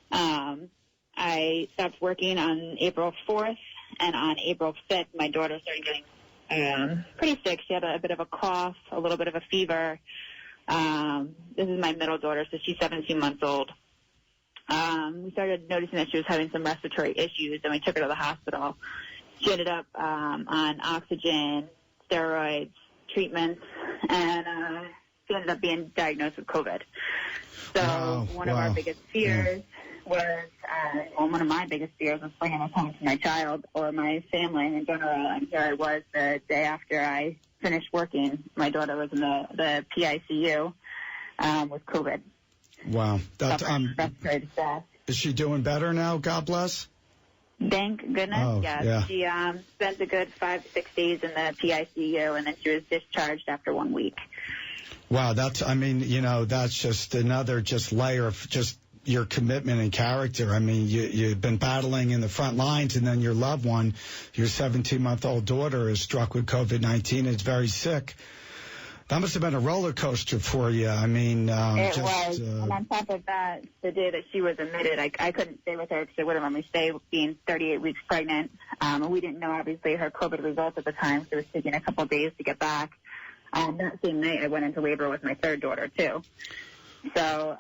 I stopped working on April 4th. And on April 5th, my daughter started getting pretty sick. She had a bit of a cough, a little bit of a fever. This is my middle daughter, so she's 17 months old. We started noticing that she was having some respiratory issues, and we took her to the hospital. She ended up on oxygen, steroids, treatments, and she ended up being diagnosed with COVID. So one of our biggest fears was, one of my biggest fears was bringing this home to my child or my family in general. And here I was the day after I finished working. My daughter was in the PICU with COVID. Wow. Respiratory distress. Is she doing better now, God bless? Thank goodness, yes. Yeah. She spent a good 5 to 6 days in the PICU, and then she was discharged after 1 week. Wow, that's just another layer of just your commitment and character. I mean, you've been battling in the front lines, and then your loved one, your 17-month-old daughter, is struck with COVID-19. It's very sick. That must have been a roller coaster for you. I mean, it was. And on top of that, the day that she was admitted, I couldn't stay with her because they wouldn't let me stay, being 38 weeks pregnant. We didn't know, obviously, her COVID results at the time, so it was taking a couple of days to get back. That same night, I went into labor with my third daughter, too. So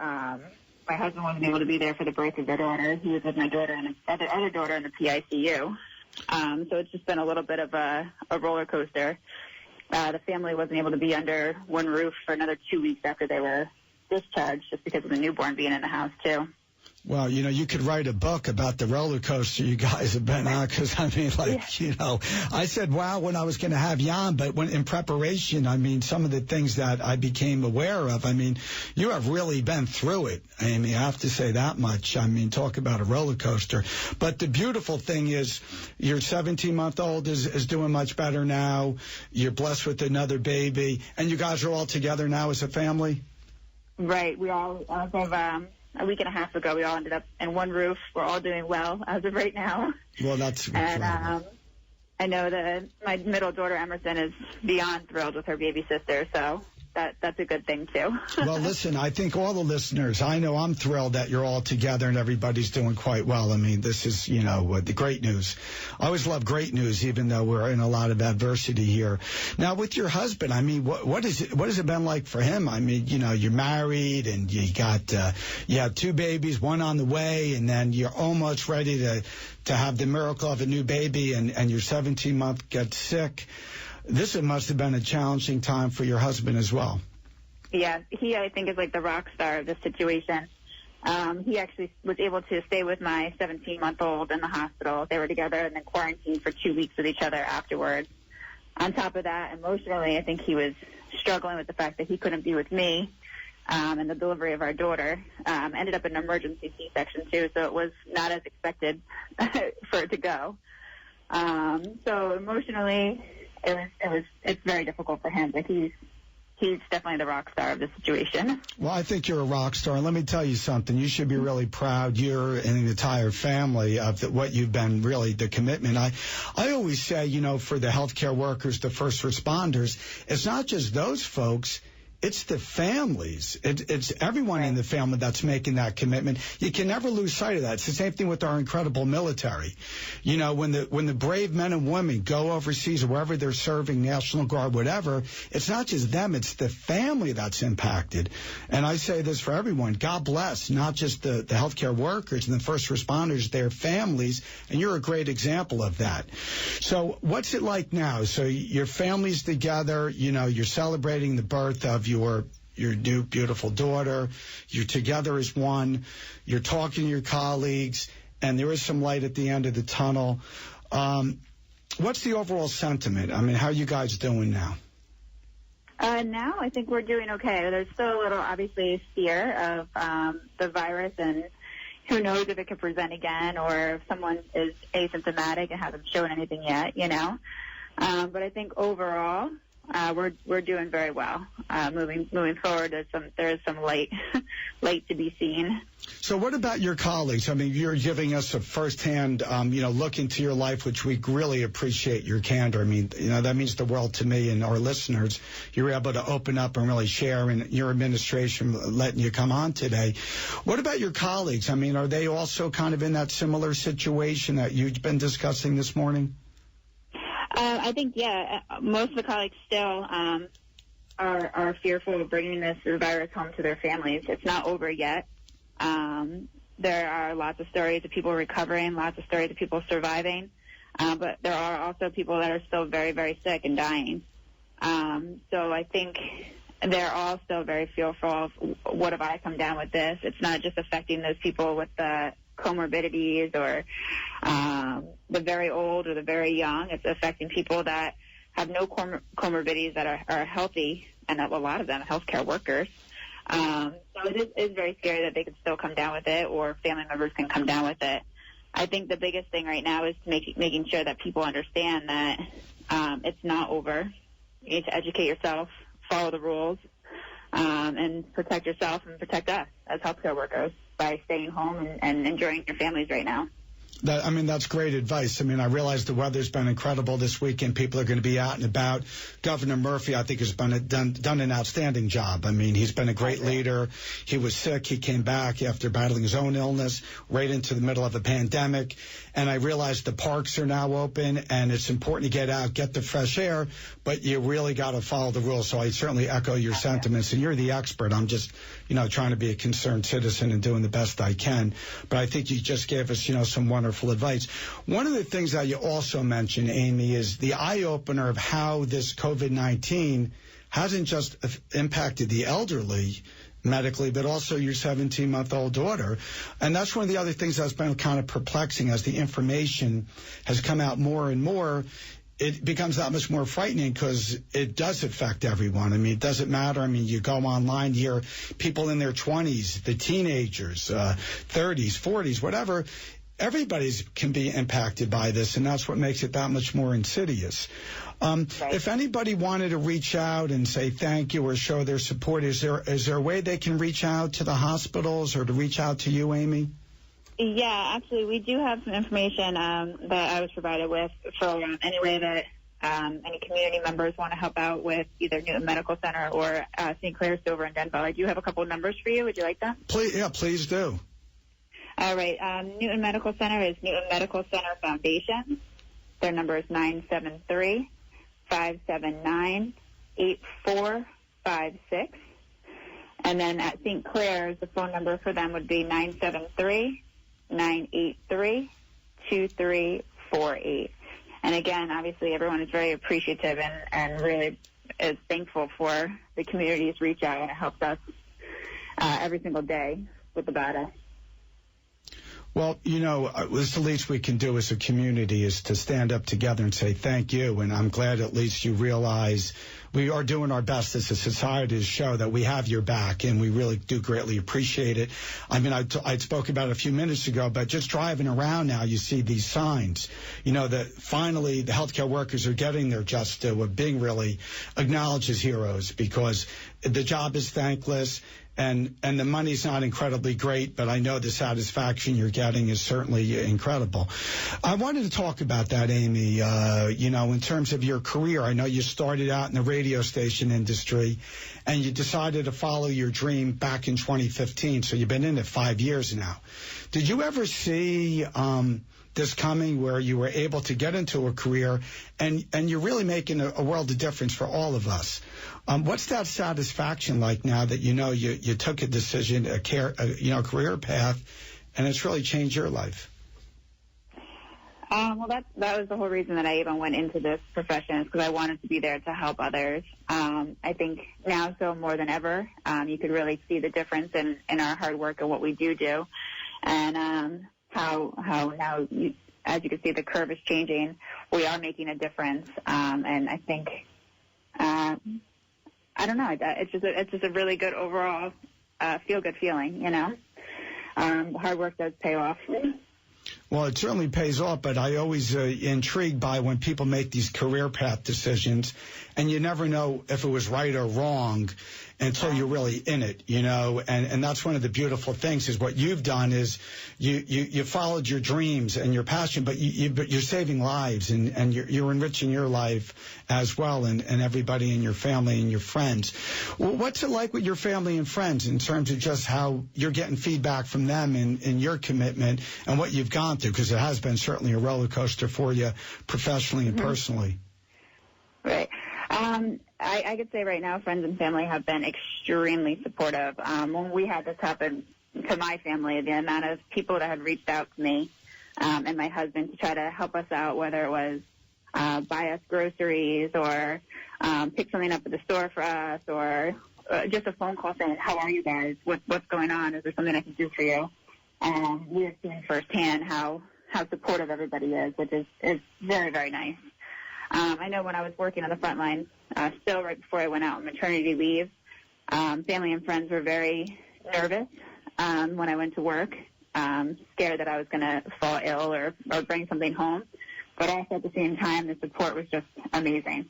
my husband wasn't able to be there for the birth of their daughter. He was with my daughter and other daughter in the PICU. So it's just been a little bit of a roller coaster. The family wasn't able to be under one roof for another 2 weeks after they were discharged, just because of the newborn being in the house, too. Well, you could write a book about the roller coaster you guys have been on, because, I mean, I said, wow, when I was going to have you on, but when in preparation, I mean, some of the things that I became aware of, I mean, you have really been through it. I mean, I have to say that much. I mean, talk about a roller coaster. But the beautiful thing is your 17-month-old is doing much better now. You're blessed with another baby, and you guys are all together now as a family? Right. We all have... A week and a half ago, we all ended up in one roof. We're all doing well as of right now. Well, that's and I know that my middle daughter, Emerson, is beyond thrilled with her baby sister, so that's a good thing, too. Well, listen, I think all the listeners, I know I'm thrilled that you're all together and everybody's doing quite well. I mean, this is, the great news. I always love great news, even though we're in a lot of adversity here. Now, with your husband, I mean, what has it been like for him? I mean, you're married and you have 2 babies, one on the way, and then you're almost ready to have the miracle of a new baby, and your 17-month gets sick. This must have been a challenging time for your husband as well. Yeah, he, I think, is like the rock star of this situation. He actually was able to stay with my 17-month-old in the hospital. They were together and then quarantined for 2 weeks with each other afterwards. On top of that, emotionally, I think he was struggling with the fact that he couldn't be with me and the delivery of our daughter. Ended up in an emergency C-section, too, so it was not as expected for it to go. So emotionally... It's very difficult for him, but he's definitely the rock star of the situation. Well, I think you're a rock star, and let me tell you something. You should be really proud, you're and the entire family, of what you've been, really, the commitment. I always say, for the healthcare workers, the first responders, it's not just those folks. it's the families. It's everyone in the family that's making that commitment. You can never lose sight of that. It's the same thing with our incredible military. You know, when the brave men and women go overseas or wherever they're serving, National Guard, whatever, it's not just them, it's the family that's impacted. And I say this for everyone. God bless, not just the healthcare workers and the first responders, their families, and you're a great example of that. So what's it like now? So your family's together, you know, you're celebrating the birth of your new beautiful daughter, you're together as one, you're talking to your colleagues, and there is some light at the end of the tunnel. What's the overall sentiment? I mean, how are you guys doing now? Now I think we're doing okay. There's still a little, obviously, fear of the virus, and who knows if it could present again or if someone is asymptomatic and hasn't shown anything yet, you know. But I think overall, we're doing very well. Moving forward, there is some light to be seen. So what about your colleagues? I mean, you're giving us a firsthand, look into your life, which we really appreciate your candor. I mean, that means the world to me and our listeners. You're able to open up and really share, and your administration letting you come on today. What about your colleagues? I mean, are they also kind of in that similar situation that you've been discussing this morning? I think, most of the colleagues still are fearful of bringing this virus home to their families. It's not over yet. There are lots of stories of people recovering, lots of stories of people surviving, but there are also people that are still very, very sick and dying. So I think they're all still very fearful of, what if I come down with this? It's not just affecting those people with the comorbidities or the very old or the very young. It's affecting people that have no comorbidities, that are healthy, and a lot of them healthcare workers. So it is very scary that they could still come down with it, or family members can come down with it. I think the biggest thing right now is making sure that people understand that it's not over. You need to educate yourself, follow the rules, and protect yourself and protect us as healthcare workers by staying home and enjoying your families right now. That's great advice. I mean, I realize the weather's been incredible this weekend. People are going to be out and about. Governor Murphy, I think, has done an outstanding job. I mean, he's been a great leader. He was sick. He came back after battling his own illness right into the middle of a pandemic. And I realize the parks are now open, and it's important to get out, get the fresh air, but you really got to follow the rules. So I certainly echo your sentiments, and you're the expert. I'm just, trying to be a concerned citizen and doing the best I can. But I think you just gave us, some wonderful advice. One of the things that you also mentioned, Amy, is the eye-opener of how this COVID-19 hasn't just impacted the elderly medically, but also your 17-month-old daughter. And that's one of the other things that's been kind of perplexing as the information has come out more and more. It becomes that much more frightening because it does affect everyone. I mean, it doesn't matter. I mean, you go online, you hear people in their 20s, the teenagers, 30s, 40s, whatever. Everybody can be impacted by this, and that's what makes it that much more insidious. If anybody wanted to reach out and say thank you or show their support, is there a way they can reach out to the hospitals or to reach out to you, Amy? Yeah, actually, we do have some information that I was provided with for any way that any community members want to help out with either Newton Medical Center or St. Clair Silver in Denville. I do have a couple of numbers for you. Would you like that? Please do. All right. Newton Medical Center is Newton Medical Center Foundation. Their number is 973-579-8456. And then at St. Clair's, the phone number for them would be 973-983-2348. And again, obviously, everyone is very appreciative and really is thankful for the community's reach out, and it helps us every single day with the data. Well, it's the least we can do as a community is to stand up together and say thank you. And I'm glad at least you realize we are doing our best as a society to show that we have your back, and we really do greatly appreciate it. I mean, I spoke about it a few minutes ago, but just driving around now, you see these signs, that finally the healthcare workers are getting their just due of being really acknowledged as heroes, because the job is thankless. And the money's not incredibly great, but I know the satisfaction you're getting is certainly incredible. I wanted to talk about that, Amy. In terms of your career, I know you started out in the radio station industry, and you decided to follow your dream back in 2015. So you've been in it 5 years now. Did you ever see this coming, where you were able to get into a career and you're really making a world of difference for all of us? What's that satisfaction like now that you took a decision, a career path, and it's really changed your life? Well, that was the whole reason that I even went into this profession, is because I wanted to be there to help others. I think now so more than ever, you could really see the difference in our hard work and what we do, and how now, as you can see, the curve is changing. We are making a difference, and I think, I don't know, it's just a really good overall feel-good feeling, Hard work does pay off. Well, it certainly pays off, but I always intrigued by when people make these career path decisions, and you never know if it was right or wrong until you're really in it, and that's one of the beautiful things is what you've done is you followed your dreams and your passion, but you're saving lives and you're enriching your life as well, and everybody in your family and your friends. Well, what's it like with your family and friends in terms of just how you're getting feedback from them in your commitment and what you've gone through? Because it has been certainly a roller coaster for you professionally and personally. Right. I could say right now friends and family have been extremely supportive. When we had this happen to my family, the amount of people that had reached out to me and my husband to try to help us out, whether it was buy us groceries or pick something up at the store for us, or just a phone call saying, how are you guys? What's going on? Is there something I can do for you? We have seen firsthand how supportive everybody is, which is very, very nice. I know when I was working on the front line, still right before I went out on maternity leave, family and friends were very nervous when I went to work, scared that I was going to fall ill or bring something home. But also at the same time, the support was just amazing.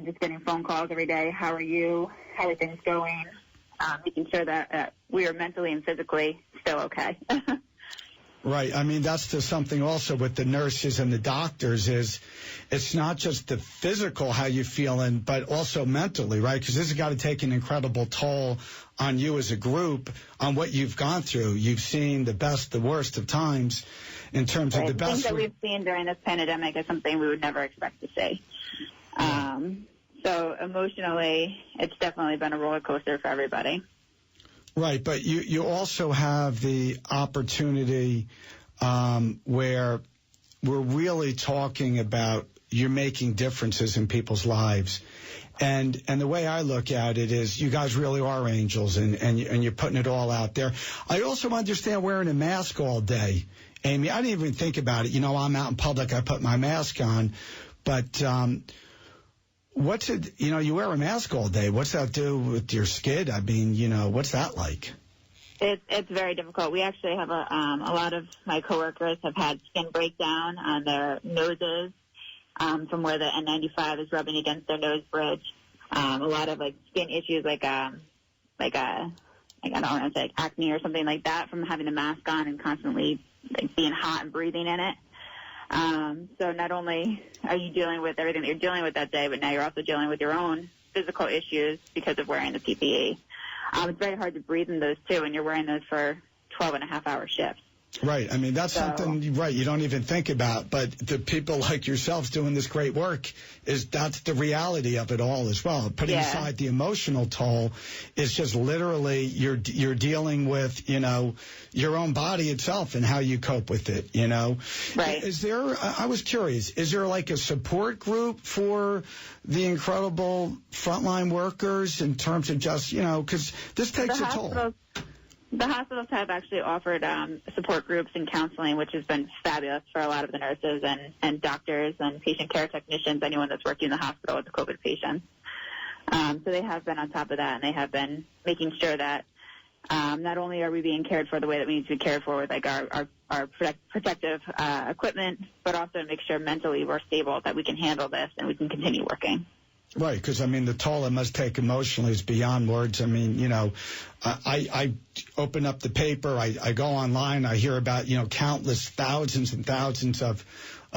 Just getting phone calls every day. How are you? How are things going? Making sure that we are mentally and physically still okay. Right. I mean, that's just something also with the nurses and the doctors is it's not just the physical, how you're feeling, but also mentally, right? Because this has got to take an incredible toll on you as a group, on what you've gone through. You've seen the best, the worst of times in terms of the best. Things that we've seen during this pandemic is something we would never expect to see. So emotionally, it's definitely been a roller coaster for everybody. Right, but you also have the opportunity where we're really talking about you're making differences in people's lives. And the way I look at it is you guys really are angels, and you're putting it all out there. I also understand wearing a mask all day, Amy. I didn't even think about it. I'm out in public, I put my mask on, but what's it, you wear a mask all day. What's that do with your skin? I mean, what's that like? It's very difficult. We actually have a lot of my coworkers have had skin breakdown on their noses from where the N95 is rubbing against their nose bridge. A lot of skin issues like I don't want to say acne or something like that from having the mask on and constantly being hot and breathing in it. So not only are you dealing with everything that you're dealing with that day, but now you're also dealing with your own physical issues because of wearing the PPE. It's very hard to breathe in those too, and you're wearing those for 12-and-a-half-hour shifts. Right. I mean, that's something, right, you don't even think about. But the people like yourselves doing this great work, that's the reality of it all as well. Putting aside the emotional toll, it's just literally you're dealing with, your own body itself and how you cope with it, Right. Is there, I was curious, is there a support group for the incredible frontline workers in terms of just, because this takes a toll? The hospitals have actually offered support groups and counseling, which has been fabulous for a lot of the nurses and doctors and patient care technicians, anyone that's working in the hospital with the COVID patients. So they have been on top of that, and they have been making sure that not only are we being cared for the way that we need to be cared for with our protective equipment, but also to make sure mentally we're stable, that we can handle this and we can continue working. Right, because, I mean, the toll it must take emotionally is beyond words. I mean, you know, I open up the paper, I go online, I hear about, you know, countless thousands and thousands of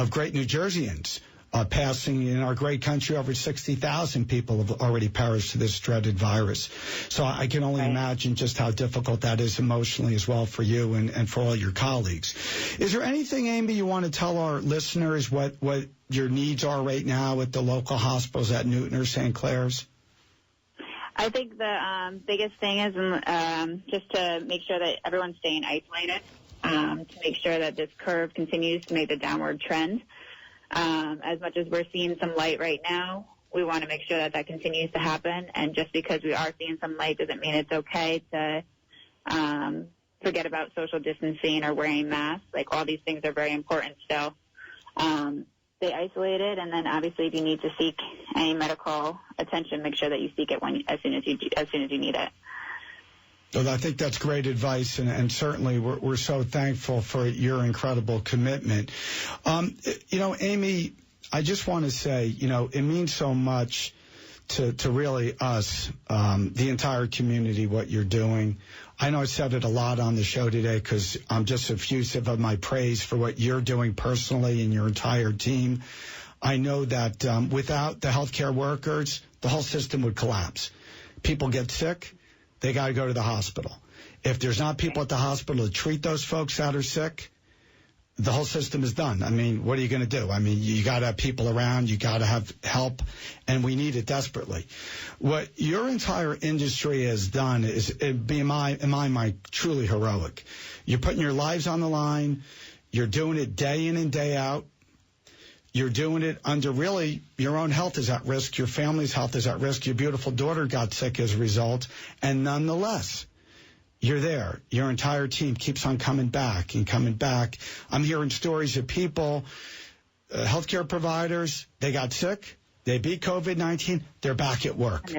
great New Jerseyans passing. In our great country, over 60,000 people have already perished to this dreaded virus. So I can only imagine just how difficult that is emotionally as well for you and for all your colleagues. Is there anything, Amy, you want to tell our listeners what your needs are right now at the local hospitals at Newton or St. Clair's? I think the biggest thing is just to make sure that everyone's staying isolated, to make sure that this curve continues to make the downward trend. As much as we're seeing some light right now, we want to make sure that continues to happen. And just because we are seeing some light doesn't mean it's okay to forget about social distancing or wearing masks. Like, all these things are very important still. Stay isolated, and then obviously if you need to seek any medical attention, make sure that you seek it as soon as you need it. Well, I think that's great advice, and certainly we're so thankful for your incredible commitment. You know, Amy, I just want to say, you know, it means so much to really us, the entire community, what you're doing. I know I said it a lot on the show today because I'm just effusive of my praise for what you're doing personally and your entire team. I know that without the healthcare workers, the whole system would collapse. People get sick, they got to go to the hospital. If there's not people at the hospital to treat those folks that are sick, the whole system is done. I mean, what are you going to do? I mean, you got to have people around, you got to have help, and we need it desperately. What your entire industry has done is, in my mind, truly heroic. You're putting your lives on the line. You're doing it day in and day out. You're doing it under really your own health is at risk. Your family's health is at risk. Your beautiful daughter got sick as a result. And nonetheless, you're there. Your entire team keeps on coming back and coming back. I'm hearing stories of people, healthcare providers, they got sick, they beat COVID-19, they're back at work.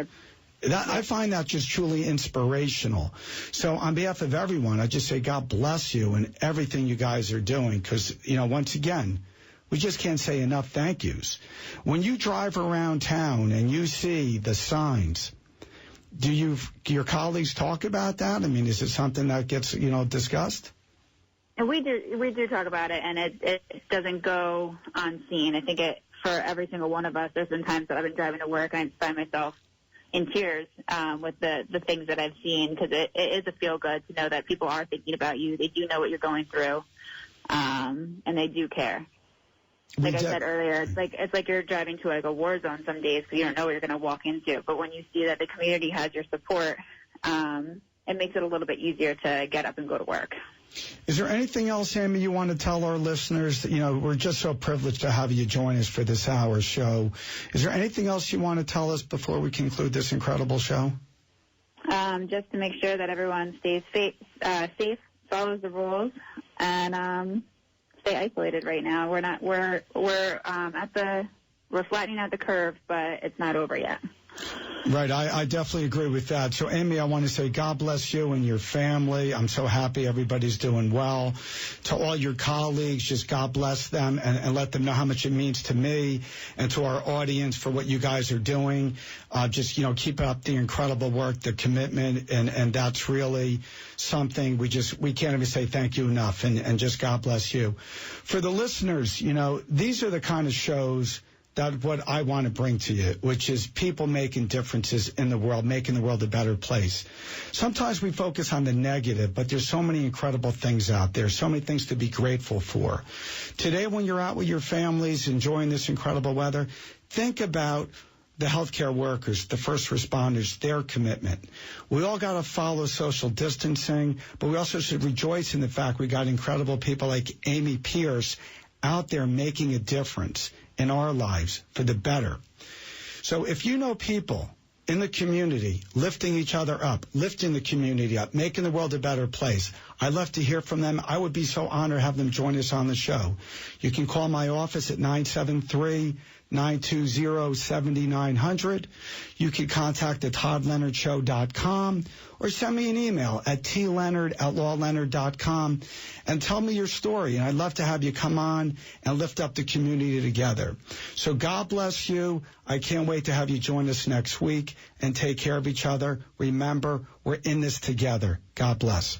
I find that just truly inspirational. So on behalf of everyone, I just say God bless you and everything you guys are doing because, you know, once again, we just can't say enough thank yous. When you drive around town and you see the signs, do your colleagues talk about that? I mean, is it something that gets, you know, discussed? And we do talk about it, and it doesn't go unseen. I think for every single one of us, there's been times that I've been driving to work and I find myself in tears with the things that I've seen because it is a feel good to know that people are thinking about you. They do know what you're going through, and they do care. Like I said earlier, it's like you're driving to like a war zone some days because you don't know what you're going to walk into. But when you see that the community has your support, it makes it a little bit easier to get up and go to work. Is there anything else, Amy, you want to tell our listeners? You know, we're just so privileged to have you join us for this hour show. Is there anything else you want to tell us before we conclude this incredible show? Just to make sure that everyone stays safe, follows the rules, and stay isolated right now. We're flattening out the curve, but it's not over yet. Right, I definitely agree with that. So, Amy, I want to say God bless you and your family. I'm so happy everybody's doing well. To all your colleagues, just God bless them and let them know how much it means to me and to our audience for what you guys are doing. Just, you know, keep up the incredible work, the commitment, and that's really something we can't even say thank you enough, and just God bless you. For the listeners, you know, these are the kind of shows that what I want to bring to you, which is people making differences in the world, making the world a better place. Sometimes we focus on the negative, but there's so many incredible things out there, so many things to be grateful for. Today, when you're out with your families enjoying this incredible weather, think about the healthcare workers, the first responders, their commitment. We all got to follow social distancing, but we also should rejoice in the fact we got incredible people like Amy Pierce out there making a difference in our lives for the better. So if you know people in the community lifting each other up, lifting the community up, making the world a better place, I'd love to hear from them. I would be so honored to have them join us on the show. You can call my office at 920-7900. You can contact the ToddLeonardShow.com or send me an email at tleonard@lawleonard.com and tell me your story. And I'd love to have you come on and lift up the community together. So God bless you. I can't wait to have you join us next week, and take care of each other. Remember, we're in this together. God bless.